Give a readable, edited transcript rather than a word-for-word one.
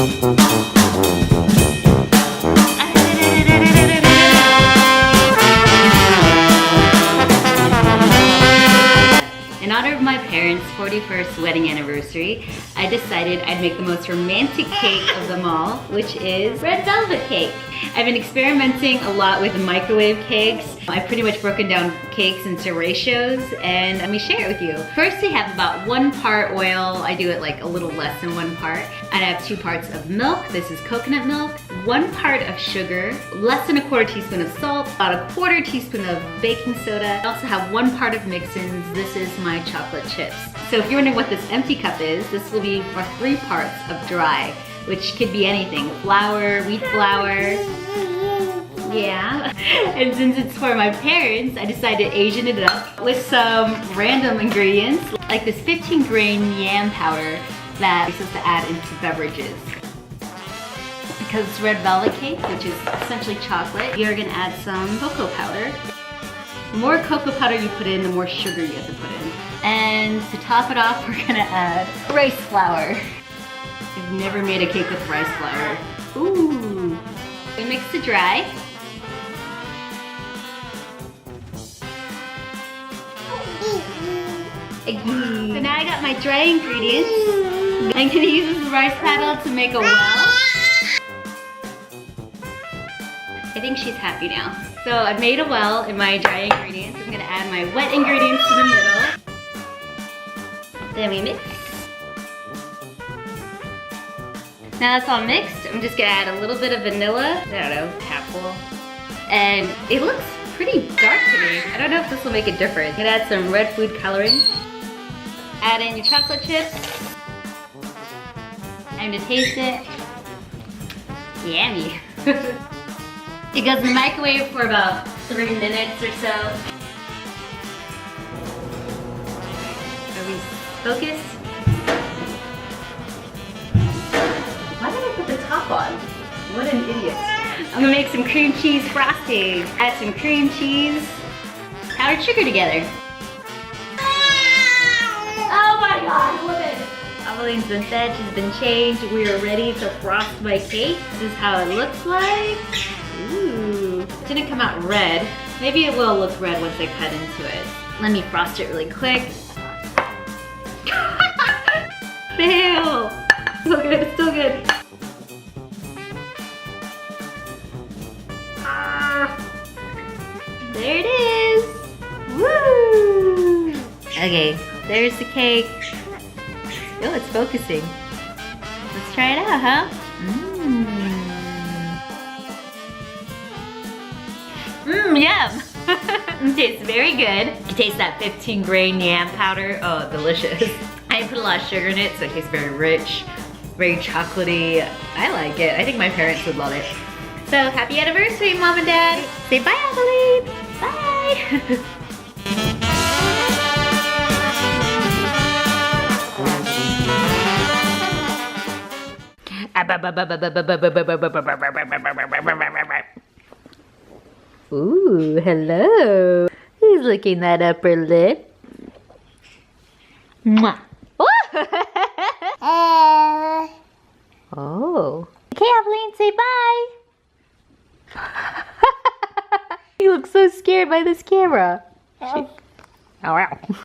In honor of my parents' 41st wedding anniversary, I decided I'd make the most romantic cake of them all, which is red velvet cake. I've been experimenting a lot with microwave cakes. I've pretty much broken down cakes into ratios, and let me share it with you. First, I have about 1 part oil. I do it like a little less than 1 part. And I have 2 parts of milk. This is coconut milk. 1 part of sugar, less than 1/4 teaspoon of salt, about 1/4 teaspoon of baking soda. I also have 1 part of mix-ins. This is my chocolate chips. So if you're wondering what this empty cup is, this will be for 3 parts of dry, which could be anything. Flour, wheat flour. Yeah. And since it's for my parents, I decided to Asian it up with some random ingredients, like this 15-grain yam powder that we're supposed to add into beverages. Because it's red velvet cake, which is essentially chocolate, you're gonna add some cocoa powder. The more cocoa powder you put in, the more sugar you have to put in. And to top it off, we're gonna add rice flour. I've never made a cake with rice flour. Ooh. We mix it dry. So now I got my dry ingredients. I'm gonna use this rice paddle to make a well. I think she's happy now. So I've made a well in my dry ingredients. I'm gonna add my wet ingredients to the middle. Then we mix. Now that's all mixed, I'm just gonna add a little bit of vanilla. I don't know, capsule. And it looks pretty dark to me. I don't know if this will make a difference. I'm gonna add some red food coloring. Add in your chocolate chips. Time to taste it. Yummy. It goes in the microwave for about 3 minutes or so. Are we focused? Why did I put the top on? What an idiot. I'm gonna make some cream cheese frosting. Add some cream cheese, powdered sugar together. Oh my god, look at it. Evelyn's been fed, she's been changed. We are ready to frost my cake. This is how it looks like. Ooh, it didn't come out red. Maybe it will look red once I cut into it. Let me frost it really quick. Fail! Still good, still good. There it is! Woo! Okay, there's the cake. Oh, it's focusing. Let's try it out, huh? Yum! It tastes very good. You can taste that 15-grain yam powder. Oh, delicious. I put a lot of sugar in it, so it tastes very rich, very chocolatey. I like it. I think my parents would love it. So, happy anniversary, Mom and Dad. Say bye, Evelyn. Bye. Ooh, hello. Who's licking that upper lip? Mwah. Oh. Okay, Evelyn, say bye. You look so scared by this camera. Oh, wow.